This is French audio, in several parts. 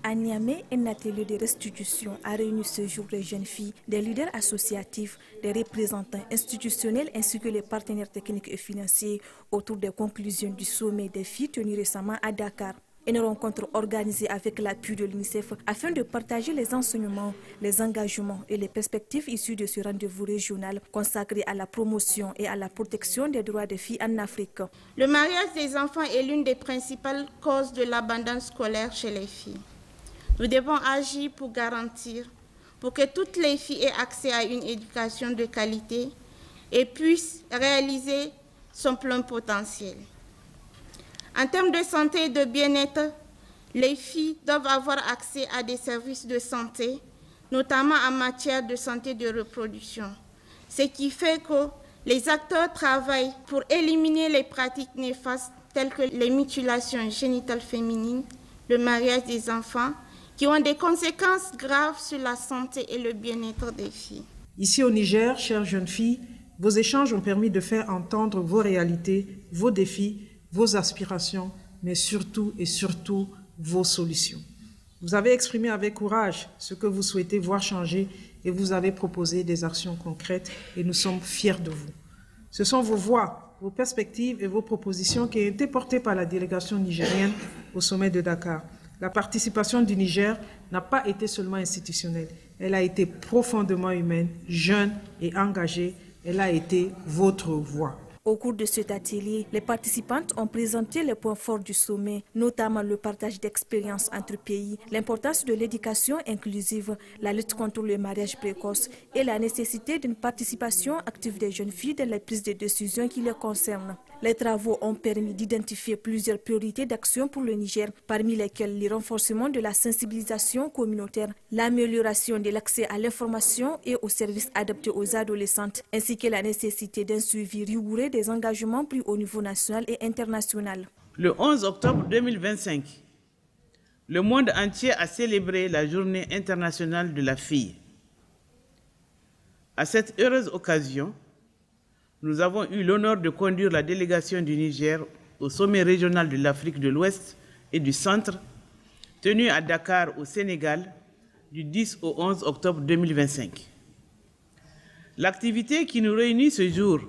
À Niamey, un atelier de restitution a réuni ce jour les jeunes filles, des leaders associatifs, des représentants institutionnels ainsi que les partenaires techniques et financiers autour des conclusions du sommet des filles tenu récemment à Dakar. Une rencontre organisée avec l'appui de l'UNICEF afin de partager les enseignements, les engagements et les perspectives issues de ce rendez-vous régional consacré à la promotion et à la protection des droits des filles en Afrique. Le mariage des enfants est l'une des principales causes de l'abandon scolaire chez les filles. Nous devons agir pour garantir, pour que toutes les filles aient accès à une éducation de qualité et puissent réaliser son plein potentiel. En termes de santé et de bien-être, les filles doivent avoir accès à des services de santé, notamment en matière de santé de reproduction. Ce qui fait que les acteurs travaillent pour éliminer les pratiques néfastes telles que les mutilations génitales féminines, le mariage des enfants, qui ont des conséquences graves sur la santé et le bien-être des filles. Ici au Niger, chères jeunes filles, vos échanges ont permis de faire entendre vos réalités, vos défis, vos aspirations, mais surtout et surtout vos solutions. Vous avez exprimé avec courage ce que vous souhaitez voir changer et vous avez proposé des actions concrètes et nous sommes fiers de vous. Ce sont vos voix, vos perspectives et vos propositions qui ont été portées par la délégation nigérienne au sommet de Dakar. La participation du Niger n'a pas été seulement institutionnelle, elle a été profondément humaine, jeune et engagée. Elle a été votre voix. Au cours de cet atelier, les participantes ont présenté les points forts du sommet, notamment le partage d'expériences entre pays, l'importance de l'éducation inclusive, la lutte contre le mariage précoce et la nécessité d'une participation active des jeunes filles dans les prises de décision qui les concernent. Les travaux ont permis d'identifier plusieurs priorités d'action pour le Niger, parmi lesquelles le renforcement de la sensibilisation communautaire, l'amélioration de l'accès à l'information et aux services adaptés aux adolescentes, ainsi que la nécessité d'un suivi rigoureux des engagements pris au niveau national et international. Le 11 octobre 2025, le monde entier a célébré la Journée internationale de la fille. À cette heureuse occasion, nous avons eu l'honneur de conduire la délégation du Niger au sommet régional de l'Afrique de l'Ouest et du Centre, tenu à Dakar, au Sénégal, du 10 au 11 octobre 2025. L'activité qui nous réunit ce jour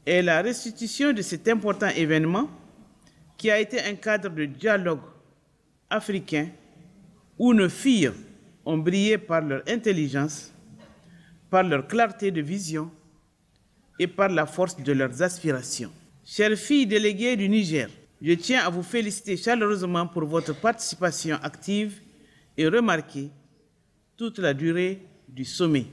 est la restitution de cet important événement qui a été un cadre de dialogue africain où nos filles ont brillé par leur intelligence, par leur clarté de vision et par la force de leurs aspirations. Chères filles déléguées du Niger, je tiens à vous féliciter chaleureusement pour votre participation active et remarquée toute la durée du sommet.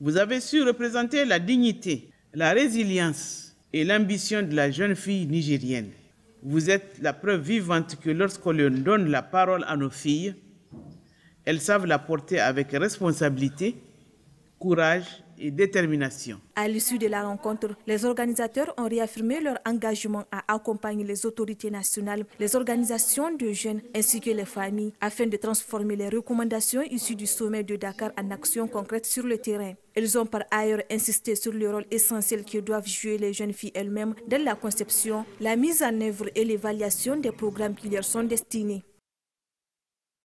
Vous avez su représenter la dignité, la résilience et l'ambition de la jeune fille nigérienne. Vous êtes la preuve vivante que lorsqu'on donne la parole à nos filles, elles savent la porter avec responsabilité, courage et détermination. À l'issue de la rencontre, les organisateurs ont réaffirmé leur engagement à accompagner les autorités nationales, les organisations de jeunes ainsi que les familles afin de transformer les recommandations issues du sommet de Dakar en actions concrètes sur le terrain. Ils ont par ailleurs insisté sur le rôle essentiel que doivent jouer les jeunes filles elles-mêmes dans la conception, la mise en œuvre et l'évaluation des programmes qui leur sont destinés.